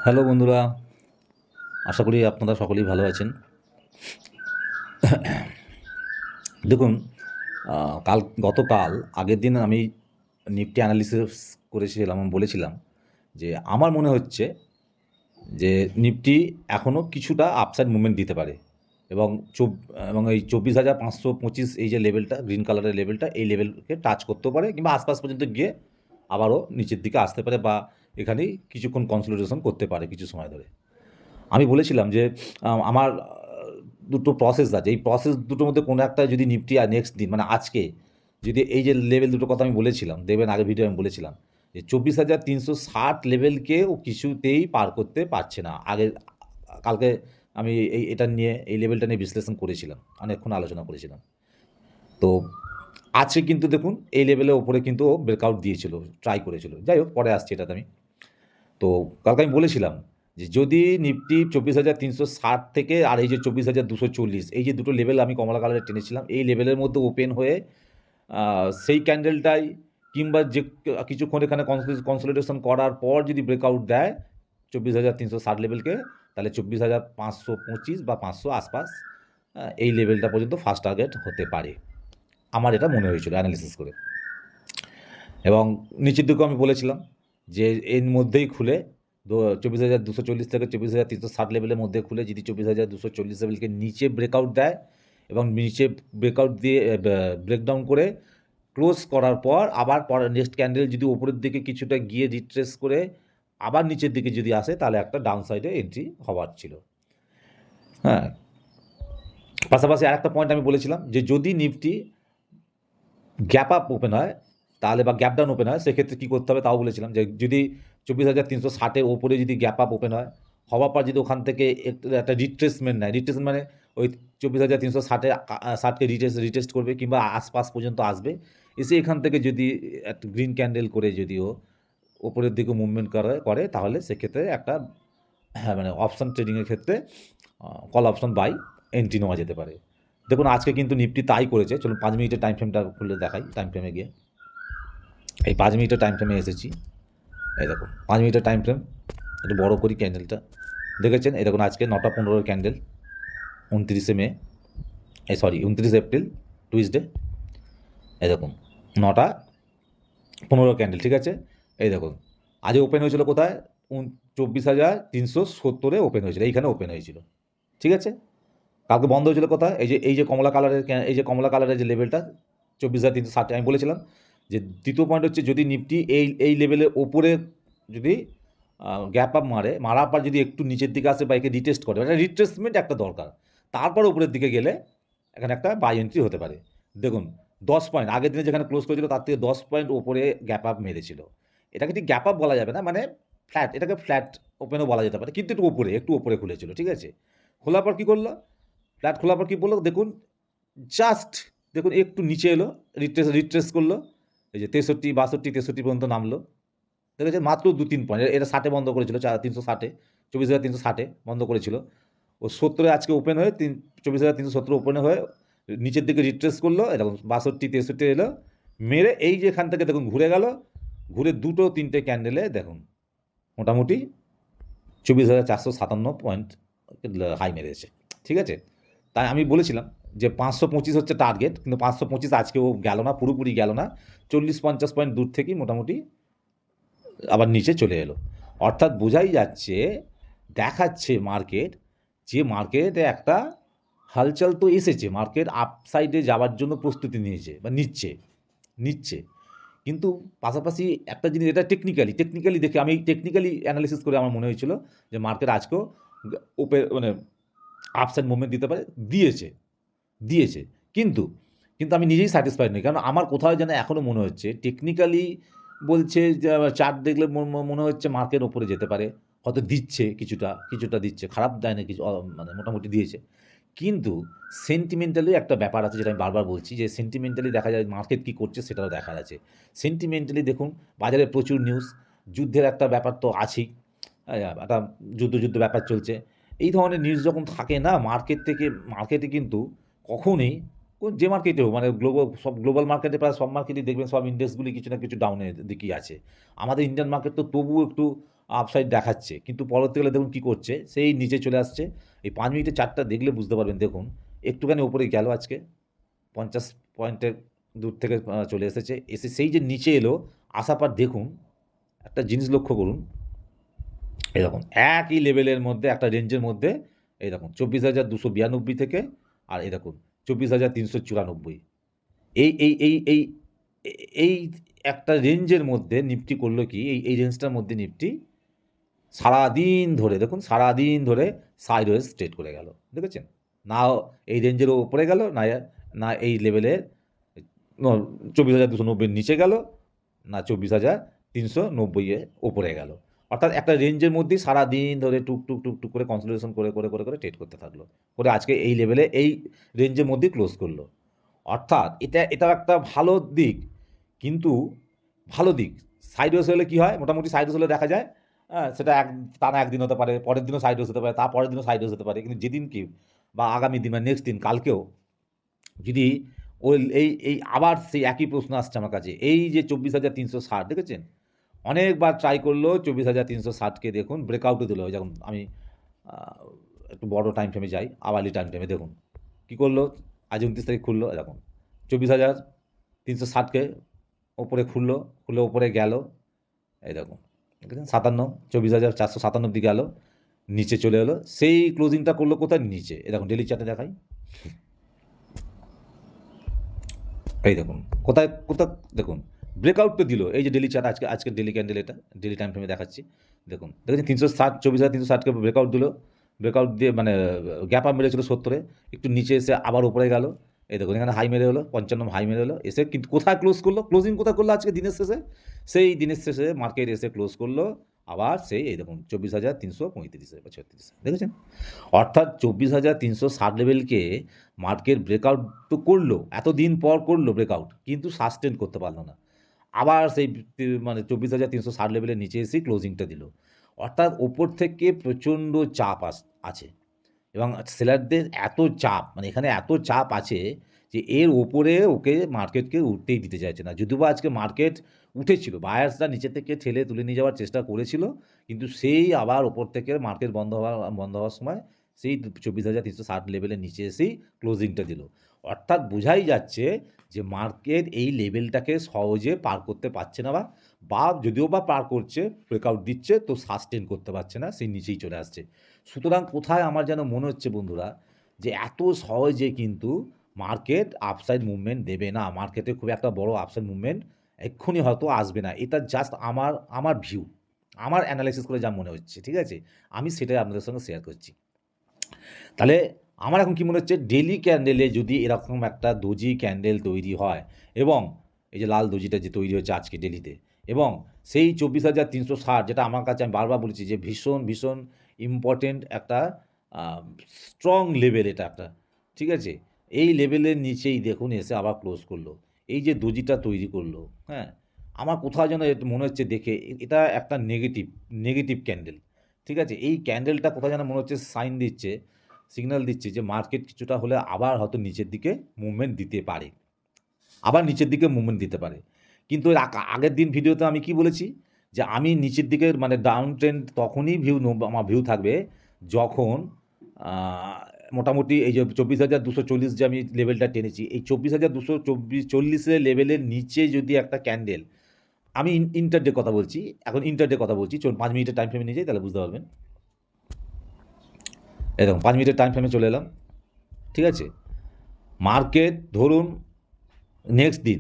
Hello বন্ধুরা, আশা করি আপনারা সকলেই ভালো আছেন। দেখুন, গতকাল আগের দিন আমি নিফটি অ্যানালিসিস করেছিলাম এবং বলেছিলাম যে আমার মনে হচ্ছে যে নিফটি এখনও কিছুটা আপসাইড মুভমেন্ট দিতে পারে এবং এবং এই 24,525 এই যে লেভেলটা, গ্রিন কালারের লেভেলটা, এই লেভেলকে টাচ করতেও পারে কিংবা আশপাশ পর্যন্ত গিয়ে আবারও নিচের দিকে আসতে পারে বা এখানেই কিছুক্ষণ কনসলিডেশন করতে পারে কিছু সময় ধরে। আমি বলেছিলাম যে আমার দুটো প্রসেস আছে। এই প্রসেস দুটোর মধ্যে কোনো একটা যদি নিফটি আর নেক্সট দিন মানে আজকে যদি এই যে লেভেল দুটোর কথা আমি বলেছিলাম, দেখবেন আগের ভিডিও আমি বলেছিলাম যে 24,360 লেভেলকে ও কিছুতেই পার করতে পারছে না। কালকে আমি এটা নিয়ে এই লেভেলটা নিয়ে বিশ্লেষণ করেছিলাম, অনেকক্ষণ আলোচনা করেছিলাম। তো আজকে কিন্তু দেখুন এই লেভেলের ওপরে কিন্তু ও ব্রেকআউট দিয়েছিল, ট্রাই করেছিল। যাই হোক, পরে আসছি এটাতে আমি। তো কালকে আমি বলেছিলাম যে যদি নিফটি 24,360 থেকে আর এই যে 24,240 এই যে দুটো লেভেল আমি কমলা কালারে টেনেছিলাম, এই লেভেলের মধ্যে ওপেন হয়ে সেই ক্যান্ডেলটাই কিংবা যে কিছুক্ষণ এখানে কনসলিডেশন করার পর যদি ব্রেকআউট দেয় 24,360 লেভেলকে, তাহলে 24,525 বা 500 আশপাশ এই লেভেলটা পর্যন্ত ফার্স্ট টার্গেট হতে পারে। আমার এটা মনে হয়েছিল অ্যানালিসিস করে। এবং নিচের দিকেও আমি বলেছিলাম যে এর মধ্যেই খুলে 24,240 থেকে 24,360 লেভেলের মধ্যে খুলে যদি 24,240 লেভেলকে নিচে ব্রেকআউট দেয় এবং নিচে ব্রেকআউট দিয়ে ব্রেকডাউন করে ক্লোজ করার পর আবার নেক্সট ক্যান্ডেল যদি ওপরের দিকে কিছুটা গিয়ে রিট্রেস করে আবার নিচের দিকে যদি আসে, তাহলে একটা ডাউন সাইডে এন্ট্রি হওয়ার ছিল। হ্যাঁ, পাশাপাশি আরেকটা পয়েন্ট আমি বলেছিলাম যে যদি নিফটি গ্যাপ আপ ওপেন হয় তাহলে বা গ্যাপ ডাউন ওপেন হয়, সেক্ষেত্রে কী করতে হবে তাও বলেছিলাম যে যদি 24,360-এর ওপরে যদি গ্যাপ আপ ওপেন হয়, হওয়ার পর যদি ওখান থেকে একটা রিট্রেসমেন্ট নেয়, রিট্রেসমেন্ট মানে ওই 24,360-কে রিটেস্ট করবে কিংবা আশপাশ পর্যন্ত আসবে, এসে এখান থেকে যদি একটা গ্রিন ক্যান্ডেল করে যদিও ওপরের দিকে মুভমেন্ট করে তাহলে সেক্ষেত্রে একটা মানে অপশান ট্রেডিংয়ের ক্ষেত্রে কল অপশান বাই এন্ট্রি নেওয়া যেতে পারে। দেখুন আজকে কিন্তু নিফটি তাই করেছে। চলুন 5 মিনিটের টাইম ফ্রেমটা খুলে দেখাই। টাইম ফ্রেমে গিয়ে এই 5 মিনিটের টাইম ফ্রেমে এসেছি। এই দেখুন 5 মিনিটের টাইম ফ্রেম, একটু বড় করি ক্যান্ডেলটা, দেখেছেন? এই দেখুন আজকে 9টা 15 ক্যান্ডেল, 29শে মে, 29 এপ্রিল, টুইসডে। এই দেখুন 9টা 15 ক্যান্ডেল, ঠিক আছে? এই দেখুন আজ ওপেন হয়েছিল কোথায়? 24,370-এ ওপেন হয়েছিল, এইখানে ওপেন হয়েছিল, ঠিক আছে? কালকে বন্ধ হয়েছিল কোথায়? এই যে কমলা কালারের যে লেভেলটা 24,360, আমি বলেছিলাম যে দ্বিতীয় পয়েন্ট হচ্ছে যদি নিফটি এই লেভেলের ওপরে যদি গ্যাপ আপ মারার পর যদি একটু নিচের দিকে আসে বা একে রিটেস্ট করে, মানে রিট্রেসমেন্ট একটা দরকার, তারপর উপরের দিকে গেলে এখানে একটা বাই এন্ট্রি হতে পারে। দেখুন 10 পয়েন্ট আগের দিনে যেখানে ক্লোজ করেছিল তার থেকে 10 পয়েন্ট ওপরে গ্যাপ আপ মেরেছিল। এটাকে ঠিক গ্যাপ আপ বলা যাবে না, মানে ফ্ল্যাট, এটাকে ফ্ল্যাট ওপেনও বলা যেতে পারে, কিন্তু একটু ওপরে খুলেছিল, ঠিক আছে? খোলার পর কী করলো? ফ্ল্যাট খোলার পর কী বললো দেখুন, জাস্ট দেখুন একটু নিচে এলো, রিট্রেস করলো, এই যে 63, 62, 63 পর্যন্ত নামলো, দেখেছেন? মাত্র 2-3 পয়েন্ট। এটা 60-এ বন্ধ করেছিল, 360-এ, 24,360-এ বন্ধ করেছিল। ও 70-এ আজকে ওপেন হয়ে 24,370 ওপেনে হয়ে নিচের দিকে রিট্রেস করলো, এরকম 62, 63 এলো, মেরে এই যে এখান থেকে দেখুন ঘুরে গেল, ঘুরে 2-3টে ক্যান্ডেলে দেখুন মোটামুটি 24,457 পয়েন্ট হাই মেরেছে, ঠিক আছে? তাই আমি বলেছিলাম যে 525 হচ্ছে টার্গেট, কিন্তু 525 আজকেও গেল না, পুরোপুরি গেল না, 40-50 পয়েন্ট দূর থেকেই মোটামুটি আবার নিচে চলে এলো। অর্থাৎ বোঝাই যাচ্ছে, দেখাচ্ছে মার্কেট, যে মার্কেটে একটা হালচাল তো এসেছে, মার্কেট আপসাইডে যাওয়ার জন্য প্রস্তুতি নিয়েছে বা নিচ্ছে। কিন্তু পাশাপাশি একটা জিনিস, এটা টেকনিক্যালি দেখে আমি টেকনিক্যালি অ্যানালিসিস করে আমার মনে হয়েছিল যে মার্কেট আজকেও মানে আপসাইড মুভমেন্ট দিতে পারে, দিয়েছে। কিন্তু আমি নিজেই স্যাটিসফাইড নই, কারণ আমার কোথাও যেন এখনও মনে হচ্ছে টেকনিক্যালি বলছে যে চার্ট দেখলে মনে হচ্ছে মার্কেট ওপরে যেতে পারে, হয়তো দিচ্ছে কিছুটা দিচ্ছে, খারাপ দেয় না কিছু, মানে মোটামুটি দিয়েছে। কিন্তু সেন্টিমেন্টালি একটা ব্যাপার আছে, যেটা আমি বারবার বলছি যে সেন্টিমেন্টালি দেখা যায় মার্কেট কী করছে সেটাও দেখার আছে। সেন্টিমেন্টালি দেখুন বাজারে প্রচুর নিউজ, যুদ্ধের একটা ব্যাপার তো আছেই, একটা যুদ্ধ ব্যাপার চলছে। এই ধরনের নিউজ যখন থাকে না, মার্কেটে কিন্তু কখনোই যে মার্কেটে হোক, মানে গ্লোবাল মার্কেটে প্রায় সব মার্কেটই দেখবেন, সব ইন্ডেক্সগুলি কিছু না কিছু ডাউনের দিকেই আছে। আমাদের ইন্ডিয়ান মার্কেট তো তবুও একটু আপসাইড দেখাচ্ছে, কিন্তু পরবর্তীকালে দেখুন কী করছে, সেই নিচে চলে আসছে। এই 5 মিনিটের চার্টটা দেখলে বুঝতে পারবেন। দেখুন একটুখানি ওপরে গেল আজকে, 50 পয়েন্টের দূর থেকে চলে এসেছে, এসে সেই যে নিচে এলো, আসার পর দেখুন একটা জিনিস লক্ষ্য করুন, এরকম একই লেভেলের মধ্যে একটা রেঞ্জের মধ্যে এরকম 24,292 থেকে আর এরকম 24,394, এই এই এই এই এই একটা রেঞ্জের মধ্যে নিফটি করলো কি, এই রেঞ্জটার মধ্যে নিফটি সারাদিন ধরে, দেখুন সারাদিন ধরে সাইডওয়েজ ট্রেড করে গেল, দেখেছেন? না এই রেঞ্জেরও ওপরে গেল, না না এই লেভেলের 24,290 নিচে গেল, না 24,390 ওপরে গেল। অর্থাৎ একটা রেঞ্জের মধ্যেই সারাদিন ধরে টুক টুক টুক টুক করে কনসলিডেশন করে করে করে করে ট্রেড করতে থাকলো, করে আজকে এই লেভেলে এই রেঞ্জের মধ্যেই ক্লোজ করলো। অর্থাৎ এটাও একটা ভালো দিক, কিন্তু ভালো দিক সাইডওয়েজ হলে কী হয়, মোটামুটি সাইডওয়েজ হলে দেখা যায় সেটা টানা একদিন হতে পারে, পরের দিনও সাইডওয়েজ হতে পারে, তার পরের দিনও সাইডওয়েজ হতে পারে, কিন্তু যেদিন কি বা আগামী দিন বা নেক্সট দিন কালকেও যদি ওই এই আবার সেই একই প্রশ্ন আসছে আমার কাছে, এই যে 24,360 দেখেছেন, অনেকবার ট্রাই করলো 24,360কে, দেখুন ব্রেকআউটও দিল। যখন আমি একটু বড় টাইম ফ্রেমে যাই, আওয়ারলি টাইম ফ্রেমে দেখুন কী করলো, আজ 29 তারিখ খুললো, এরকম 24,360কে ওপরে খুললো, খুলে ওপরে গেল, এই দেখুন দেখেছেন 24,457 অব্দি গেল, নিচে চলে এলো, সেই ক্লোজিংটা করলো কোথায়, নিচে। এ দেখুন ডেলি চার্টে দেখাই, এই দেখুন কোথায় কোথায় দেখুন ব্রেকআউট তো দিল, এই যে ডেলি চার্ট, আজকে ডেলি ক্যান্ডেল, এটা ডেলি টাইম ফ্রেমে দেখাচ্ছি, দেখুন দেখেছেন 360 24,360কে ব্রেকআউট দিল, ব্রেকআউট দিয়ে মানে গ্যাপ আপ মেরেছিল 70-এ, একটু নিচে এসে আবার উপরে গেল, এই দেখুন এখানে হাই মেরে হলো 55 হাই মেরে হলো, এসে কিন্তু কোথায় ক্লোজ করলো, ক্লোজিং কোথায় করলো আজকে দিনের শেষে, সেই দিনের শেষে মার্কেট এসে ক্লোজ করলো আবার সেই এই দেখুন 24,335 বা 36, দেখেছেন? অর্থাৎ 24,360 লেভেলকে মার্কেট ব্রেকআউট তো করলো, এতদিন পর করলো ব্রেকআউট, কিন্তু সাস্টেন করতে পারলো না, আবার সেই মানে 24,360 লেভেলের নিচে এসেই ক্লোজিংটা দিল। অর্থাৎ ওপর থেকে প্রচণ্ড চাপ আছে, এবং সেলারদের এত চাপ, মানে এখানে এত চাপ আছে যে এর ওপরে ওকে মার্কেটকে উঠতেই দিতে চাইছে না। যদিও বা আজকে মার্কেট উঠেছিল, বায়ার্সরা নিচে থেকে ঠেলে তুলে নিয়ে যাওয়ার চেষ্টা করেছিল, কিন্তু সেই আবার ওপর থেকে মার্কেট বন্ধ হওয়ার সময় সেই 24,360 লেভেলের নিচে এসেই ক্লোজিংটা দিল। অর্থাৎ বোঝাই যাচ্ছে যে মার্কেট এই লেভেলটাকে সহজে পার করতে পারছে না, বা যদিও বা পার করছে, ব্রেকআউট দিচ্ছে, তো সাস্টেন করতে পারছে না, সেই নিচেই চলে আসছে। সুতরাং কোথায় আমার যেন মনে হচ্ছে বন্ধুরা, যে এত সহজে কিন্তু মার্কেট আপসাইড মুভমেন্ট দেবে না, মার্কেটে খুব একটা বড় আপসাইড মুভমেন্ট এক্ষুনি হয়তো আসবে না। এটা জাস্ট আমার ভিউ, আমার অ্যানালাইসিস করে যা মনে হচ্ছে, ঠিক আছে? আমি সেটাই আপনাদের সঙ্গে শেয়ার করছি। তাহলে আমার এখন কী মনে হচ্ছে, ডেলি ক্যান্ডেলে যদি এরকম একটা দোজি ক্যান্ডেল তৈরি হয়, এবং এই যে লাল দোজিটা যে তৈরি হচ্ছে আজকে ডেলিতে, এবং সেই 24,360, যেটা আমার কাছে আমি বারবার বলেছি যে ভীষণ ভীষণ ইম্পর্টেন্ট একটা স্ট্রং লেভেল, এটা একটা, ঠিক আছে? এই লেভেলের নিচেই দেখুন এসে আবার ক্লোজ করলো, এই যে দোজিটা তৈরি করলো, হ্যাঁ, আমার কোথাও যেন মনে হচ্ছে দেখে এটা একটা নেগেটিভ ক্যান্ডেল, ঠিক আছে? এই ক্যান্ডেলটা কোথাও যেন মনে হচ্ছে সিগন্যাল দিচ্ছে যে মার্কেট কিছুটা হলে আবার হয়তো নিচের দিকে মুভমেন্ট দিতে পারে, কিন্তু এর আগের দিন ভিডিওতে আমি কি বলেছি, যে আমি নিচের দিকের মানে ডাউন ট্রেন্ড তখনই আমার ভিউ থাকবে যখন মোটামুটি এই যে 24,240 যে আমি লেভেলটা টেনেছি, এই 24,240 লেভেলের নিচে যদি একটা ক্যান্ডেল, আমি ইন্টারডে কথা বলছি, এখন ইন্টারডে কথা বলছি, 5 মিনিটের টাইম ফ্রেমে নিয়ে যাই, তাহলে বুঝতে পারবেন। এরকম 5 মিনিটের টাইম ফ্রেমে চলে এলাম, ঠিক আছে? মার্কেট ধরুন নেক্সট দিন,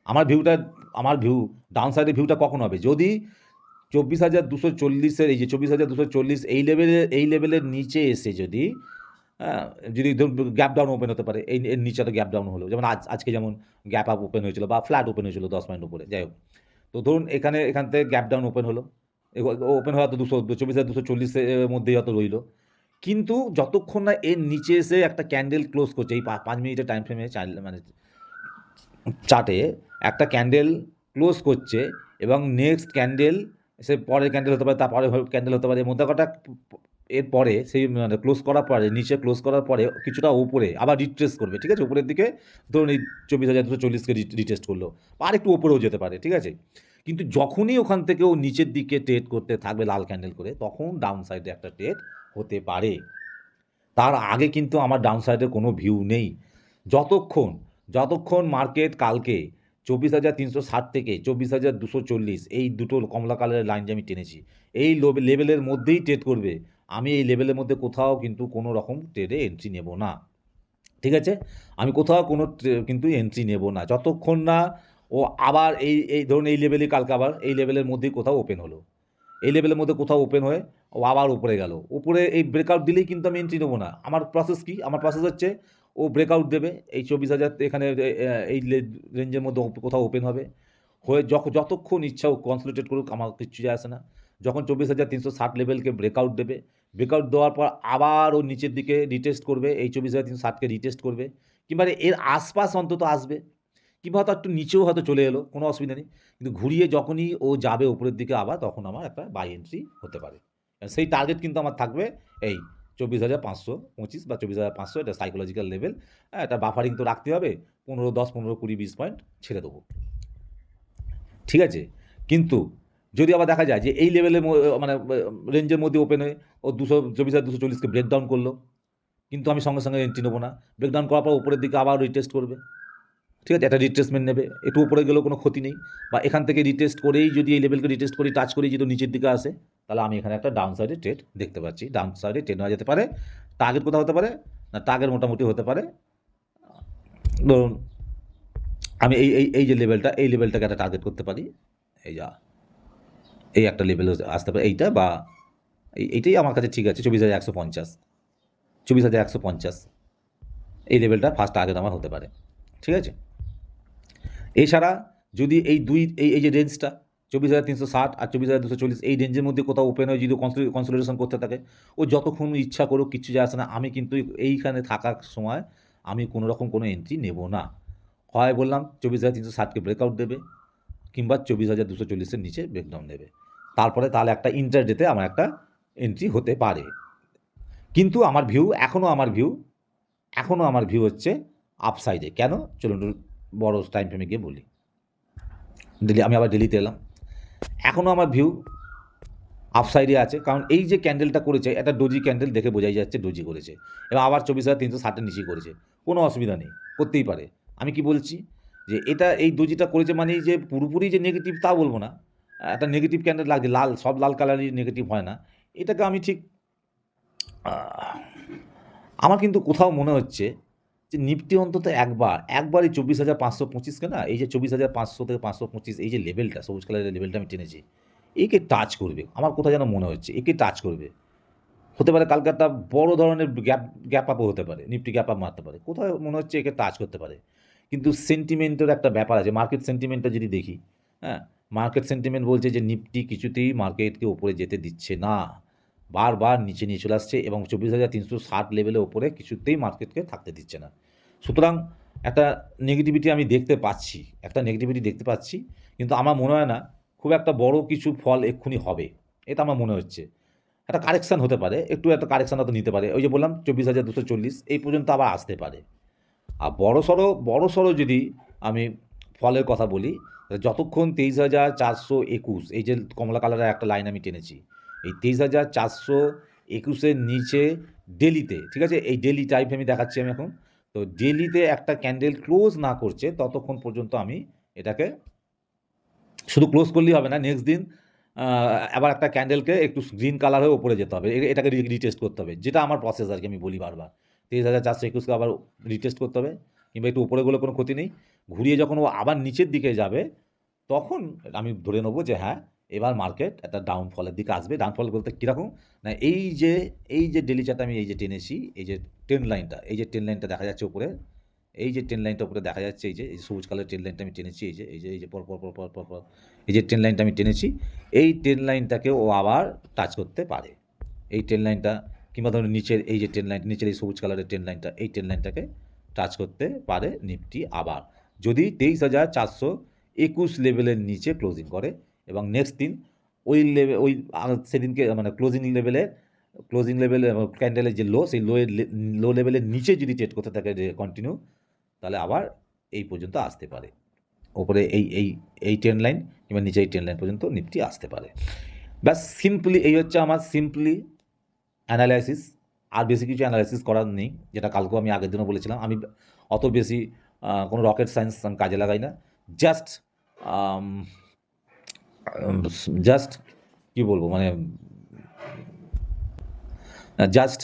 আমার ভিউ ডাউন সাইডের ভিউটা কখন হবে, যদি 24,240 এই যে 24,240 এই লেভেলের নিচে এসে যদি ধরুন গ্যাপ ডাউন ওপেন হতে পারে, এর নিচে তো গ্যাপ ডাউন হলো, যেমন আজকে যেমন গ্যাপ আপ ওপেন হয়েছিল বা ফ্ল্যাট ওপেন হয়েছিল 10 পয়েন্ট উপরে, যাই হোক, তো ধরুন এখান থেকে গ্যাপ ডাউন ওপেন হলো, ওপেন হওয়া তো 24,240 মধ্যেই হয়তো রইল, কিন্তু যতক্ষণ না এর নিচে এসে একটা ক্যান্ডেল ক্লোজ করছে, এই 5 মিনিটের টাইম ফ্রেমে মানে চার্টে একটা ক্যান্ডেল ক্লোজ করছে, এবং নেক্সট ক্যান্ডেল সে পরের ক্যান্ডেল হতে পারে, তারপরে ক্যান্ডেল হতে পারে, মধ্যে কটা এরপরে সেই মানে ক্লোজ করার পরে, নিচে ক্লোজ করার পরে কিছুটা উপরে আবার রিট্রেস করবে, ঠিক আছে? উপরের দিকে ধরুন এই 24,240কে রিটেস্ট করলো, আর একটু উপরেও যেতে পারে, ঠিক আছে? কিন্তু যখনই ওখান থেকে ও নিচের দিকে ট্রেড করতে থাকবে লাল ক্যান্ডেল করে, তখন ডাউন সাইডে একটা ট্রেড হতে পারে। তার আগে কিন্তু আমার ডাউন সাইডে কোনো ভিউ নেই। যতক্ষণ মার্কেট কালকে 24,360 থেকে 24,240 এই দুটো কমলা কালারের লাইন যে আমি টেনেছি, এই লেভেলের মধ্যেই ট্রেড করবে, আমি এই লেভেলের মধ্যে কোথাও কিন্তু কোনো রকম ট্রেডে এন্ট্রি নেব না। ঠিক আছে? আমি কোথাও কোনো কিন্তু এন্ট্রি নেব না, যতক্ষণ না ও আবার এই ধরুন এই লেভেলই কালকে আবার এই লেভেলের মধ্যেই কোথাও ওপেন হলো। এই লেভেলের মধ্যে কোথাও ওপেন হয়ে ও আবার উপরে গেল। উপরে এই ব্রেকআউট দিলেই কিন্তু আমি এন্ট্রি নেব না। আমার প্রসেস কি? আমার প্রসেস হচ্ছে ও ব্রেকআউট দেবে। এই 24,000 এখানে এই রেঞ্জের মধ্যে কোথাও ওপেন হবে। হয়ে যতক্ষণ ইচ্ছা ও কনসলিডেট করুক, আমার কিচ্ছু যায় আসে না। যখন 24,360 লেভেলকে ব্রেকআউট দেবে, ব্রেকআউট দেওয়ার পর আবার ও নিচের দিকে রিটেস্ট করবে, এই 24,360 কে রিটেস্ট করবে, কিংবা এর আশপাশ অন্তত আসবে, কিংবা হয়তো একটু নিচেও হয়তো চলে এলো, কোনো অসুবিধা নেই। কিন্তু ঘুরিয়ে যখনই ও যাবে উপরের দিকে আবার, তখন আমার একটা বাই এন্ট্রি হতে পারে। সেই টার্গেট কিন্তু আমার থাকবে এই 24,525 বা 24,500, এটা সাইকোলজিক্যাল লেভেল। একটা বাফারিং তো রাখতে হবে, 15, 10, 15, 20, 20 পয়েন্ট ছেড়ে দেবো। ঠিক আছে? কিন্তু যদি আবার দেখা যায় যে এই লেভেলের মানে রেঞ্জের মধ্যে ওপেন হয়ে ও 24,240কে ব্রেকডাউন করলো, কিন্তু আমি সঙ্গে সঙ্গে এন্ট্রি নেবো না। ব্রেকডাউন করার পর উপরের দিকে আবার রিটেস্ট করবে। ঠিক আছে? একটা রিট্রেসমেন্ট নেবে, একটু উপরে গেলেও কোনো ক্ষতি নেই। বা এখান থেকে রিটেস্ট করেই যদি এই লেভেলকে রিটেস্ট করি, টাচ করেই যদি নিচের দিকে আসে, তাহলে আমি এখানে একটা ডাউন সাইডে ট্রেড দেখতে পাচ্ছি। ডাউন সাইডে ট্রেড নেওয়া যেতে পারে। টার্গেট কোথাও হতে পারে না, টার্গেট মোটামুটি হতে পারে ধরুন আমি এই যে লেভেলটা, এই লেভেলটাকে একটা টার্গেট করতে পারি। এই একটা লেভেল আসতে পারে এইটা, বা এইটাই আমার কাছে ঠিক আছে। 24,150, 24,150 এই লেভেলটা ফার্স্ট টার্গেট আমার হতে পারে। ঠিক আছে? এছাড়া যদি এই যে রেঞ্জটা 24,360 আর 24,240 এই রেঞ্জের মধ্যে কোথাও ওপেন হয়ে যদি কনসলিডেশন করতে থাকে, ও যতক্ষণ ইচ্ছা করুক, কিচ্ছু যায় আসে না। আমি কিন্তু এইখানে থাকার সময় আমি কোনো রকম কোনো এন্ট্রি নেব না। হয় বললাম 24,360কে ব্রেকআউট দেবে, কিংবা 24,240-এর নিচে ব্রেকডাউন দেবে। তারপরে তাহলে একটা ইন্টারডেতে আমার একটা এন্ট্রি হতে পারে। কিন্তু এখনও আমার ভিউ হচ্ছে আপসাইডে। কেন? চলুন বড় টাইম ফ্রেমে গিয়ে বলি। আমি আবার ডেলিতে এলাম। এখনও আমার ভিউ আপসাইডে আছে, কারণ এই যে ক্যান্ডেলটা করেছে, একটা ডোজি ক্যান্ডেল দেখে বোঝাই যাচ্ছে ডোজি করেছে, এবং আবার 24,360-এর নিচেই করেছে। কোনো অসুবিধা নেই, করতেই পারে। আমি কি বলছি যে এই ডোজিটা করেছে মানেই যে পুরোপুরি যে নেগেটিভ তা বলবো না। একটা নেগেটিভ ক্যান্ডেল লাগছে, সব লাল কালারই নেগেটিভ হয় না। এটাকে আমি ঠিক আমার কিন্তু কোথাও মনে হচ্ছে যে নিফটি অন্তত একবার এই 24,525-কে না, এই যে 24,500 থেকে 525 এই যে লেভেলটা, সবুজ কালারের লেভেলটা আমি টেনেছি, একে টাচ করবে। আমার কোথাও যেন মনে হচ্ছে একে টাচ করবে। হতে পারে কালকে একটা বড় ধরনের গ্যাপ আপও হতে পারে, নিফটি গ্যাপ আপ মারতে পারে। কোথাও মনে হচ্ছে একে টাচ করতে পারে। কিন্তু সেন্টিমেন্টের একটা ব্যাপার আছে, মার্কেট সেন্টিমেন্টটা যদি দেখি, হ্যাঁ, মার্কেট সেন্টিমেন্ট বলছে যে নিফটি কিছুতেই মার্কেটকে ওপরে যেতে দিচ্ছে না, বারবার নিচে নিয়ে চলে আসছে, এবং 24,360 লেভেলের ওপরে কিছুতেই মার্কেটকে থাকতে দিচ্ছে না। সুতরাং একটা নেগেটিভিটি আমি দেখতে পাচ্ছি, কিন্তু আমার মনে হয় না খুব একটা বড় কিছু ফল এক্ষুনি হবে। এটা আমার মনে হচ্ছে একটা কারেকশান হতে পারে, একটা কারেকশান হয়তো নিতে পারে। ওই যে বললাম 24,240 এই পর্যন্ত আবার আসতে পারে। আর বড়সড় যদি আমি ফলের কথা বলি, যতক্ষণ 23,421 এই যে কমলা কালারের একটা লাইন আমি টেনেছি, এই 23,421-এর নিচে ডেলিতে, ঠিক আছে, এই ডেলি টাইপ আমি দেখাচ্ছি আমি এখন। তো ডেলিতে একটা ক্যান্ডেল ক্লোজ না করছে, ততক্ষণ পর্যন্ত আমি এটাকে, শুধু ক্লোজ করলেই হবে না, নেক্সট দিন আবার একটা ক্যান্ডেলকে একটু গ্রিন কালার হয়ে ওপরে যেতে হবে, এটাকে রিটেস্ট করতে হবে, যেটা আমার প্রসেস আর কি। আমি বলি বারবার 23,421-কে আবার রিটেস্ট করতে হবে, কিংবা একটু উপরে গেলে কোনো ক্ষতি নেই। ঘুরিয়ে যখন ও আবার নিচের দিকে যাবে, তখন আমি ধরে নেবো যে হ্যাঁ, এবার মার্কেট একটা ডাউনফলের দিকে আসবে। ডাউনফল বলতে কীরকম না, এই যে ডেলি চার্টে আমি এই যে টেনেছি, এই যে ট্রেন্ড লাইনটা দেখা যাচ্ছে উপরে, এই যে ট্রেন লাইনটা উপরে দেখা যাচ্ছে, এই যে সবুজ কালারের ট্রেন লাইনটা আমি টেনেছি, এই যে পর এই যে ট্রেন লাইনটা আমি টেনেছি, এই ট্রেন লাইনটাকে ও আবার টাচ করতে পারে। এই ট্রেন লাইনটা, কিংবা ধরুন নিচের এই যে ট্রেন লাইন, নিচের এই সবুজ কালারের ট্রেন লাইনটা, এই ট্রেন লাইনটাকে টাচ করতে পারে নিফটি আবার, যদি 23,421 লেভেলের নিচে ক্লোজিং করে, এবং নেক্সট দিন ওই সেদিনকে মানে ক্লোজিং লেভেলে ক্যান্ডেলের যে সেই লো লেভেলের নিচে যদি ট্রেড করতে থাকে কন্টিনিউ, তাহলে আবার এই পর্যন্ত আসতে পারে। ওপরে এই ট্রেন্ড লাইন কিংবা নিচে এই ট্রেন্ড লাইন পর্যন্ত নিফটি আসতে পারে। ব্যাস সিম্পলি এই হচ্ছে আমার সিম্পলি অ্যানালাইসিস। আর বেশি কিছু অ্যানালাইসিস করার নেই, যেটা কালকেও আমি আগের দিনও বলেছিলাম। আমি অত বেশি কোনো রকেট সায়েন্স আমি কাজে লাগাই না। জাস্ট জাস্ট কী বলবো, মানে জাস্ট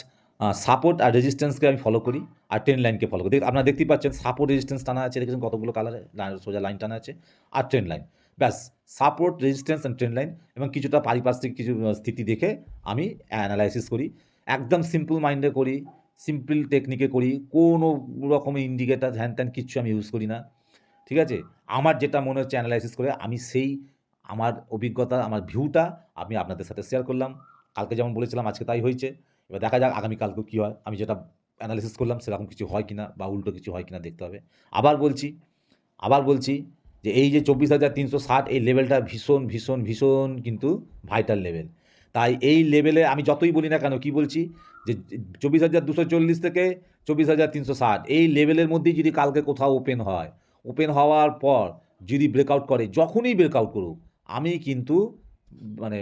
সাপোর্ট আর রেজিস্ট্যান্সকে আমি ফলো করি, আর ট্রেন্ড লাইনকে ফলো করি। আপনারা দেখতেই পাচ্ছেন সাপোর্ট রেজিস্ট্যান্স টানা আছে, দেখেছেন কতগুলো কালারে সোজা লাইন টানা আছে, আর ট্রেন্ড লাইন। ব্যাস support, resistance and trend line, এবং কিছুটা পারিপার্শ্বিক কিছু স্থিতি দেখে আমি অ্যানালাইসিস করি। একদম সিম্পল মাইন্ডে করি, সিম্পল টেকনিকে করি, কোনো রকমের ইন্ডিকেটার হ্যান ত্যান কিচ্ছু আমি ইউজ করি না। ঠিক আছে? আমার যেটা মনে হচ্ছে অ্যানালাইসিস করে আমি সেই আমার অভিজ্ঞতা, আমার ভিউটা আমি আপনাদের সাথে শেয়ার করলাম। কালকে যেমন বলেছিলাম আজকে তাই হয়েছে। এবার দেখা যাক আগামীকালকেও কী হয়। আমি যেটা অ্যানালিসিস করলাম সেরকম কিছু হয় কিনা বা উল্টো কিছু হয় কিনা দেখতে হবে। আবার বলছি যে এই যে 24,360 এই লেভেলটা ভীষণ কিন্তু ভাইটাল লেভেল। তাই এই লেভেলে আমি যতই বলি না কেন, কি বলছি যে 24,240 থেকে 24,360 এই লেভেলের মধ্যেই যদি কালকে কোথাও ওপেন হয়, ওপেন হওয়ার পর যদি ব্রেকআউট করে, যখনই ব্রেকআউট করুক, আমি কিন্তু মানে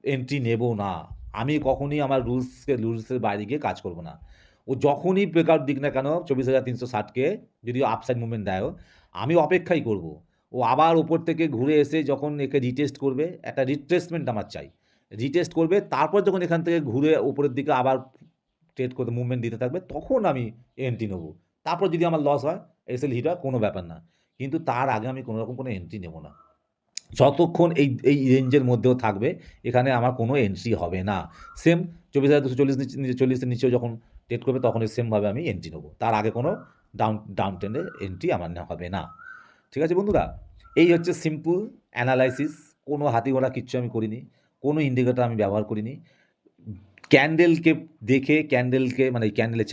এন্ট্রি নেব না। আমি কখনই আমার রুলসের বাইরে গিয়ে কাজ করব না। ও যখনই ব্রেকআউট দিক না কেন 24,360কে যদি আপসাইড মুভমেন্ট দেয়ও, আমি অপেক্ষাই করব। ও আবার ওপর থেকে ঘুরে এসে যখন একে রিটেস্ট করবে, একটা রিট্রেসমেন্ট আমার চাই। রিটেস্ট করবে, তারপর যখন এখান থেকে ঘুরে ওপরের দিকে আবার ট্রেড করতে মুভমেন্ট দিতে থাকবে, তখন আমি এন্ট্রি নেব। তারপর যদি আমার লস হয়, এসএল হিট হয়, কোনো ব্যাপার না। কিন্তু তার আগে আমি কোনো রকম কোনো এন্ট্রি নেব না। যতক্ষণ এই রেঞ্জের মধ্যেও থাকবে, এখানে আমার কোনো এন্ট্রি হবে না। সেম 24,240 নিচে 40-এর নিচেও যখন ট্রেড করবে, তখনই সেমভাবে আমি এন্ট্রি নেব। তার আগে কোনো ডাউন ট্রেন্ডে এন্ট্রি আমার হবে না। ঠিক আছে বন্ধুরা? এই হচ্ছে সিম্পল অ্যানালাইসিস। কোনো হাতিঘোড়া কিচ্ছু আমি করিনি, কোনো ইন্ডিকেটর আমি ব্যবহার করিনি। ক্যান্ডেলকে দেখে, মানে ক্যান্ডেলের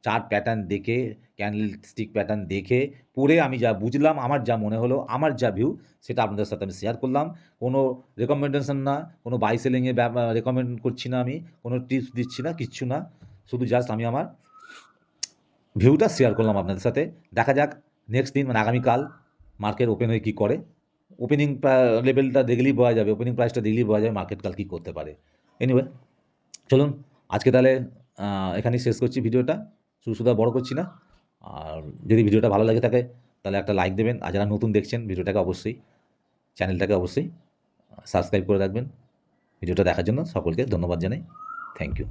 চার্ট প্যাটার্ন দেখে, ক্যান্ডেল স্টিক প্যাটার্ন দেখে পড়ে আমি যা বুঝলাম, আমার যা মনে হলো, আমার যা ভিউ, সেটা আপনাদের সাথে আমি শেয়ার করলাম। কোনো রেকমেন্ডেশন না, কোনো বাই সেলিংয়ে রেকমেন্ড করছি না, আমি কোনো টিপস দিচ্ছি না, কিচ্ছু না। শুধু জাস্ট আমি আমার ভিউটা শেয়ার করলাম আপনাদের সাথে। দেখা যাক নেক্সট দিন, মানে আগামীকাল মার্কেট ওপেন হয়ে কী করে। ওপেনিং লেভেলটা দেখলেই বোঝা যাবে, ওপেনিং প্রাইসটা দেখলেই বোঝা যাবে মার্কেট কাল কী করতে পারে। এনিওয়ে, চলুন আজকে তাহলে এখানেই শেষ করছি ভিডিওটা। শুধু বড় করছি না। আর যদি ভিডিওটা ভালো লাগে থাকে, তাহলে একটা লাইক দেবেন। আর যারা নতুন দেখছেন ভিডিওটাকে অবশ্যই, চ্যানেলটাকে অবশ্যই সাবস্ক্রাইব করে রাখবেন। ভিডিওটা দেখার জন্য সকলকে ধন্যবাদ জানাই। Thank you.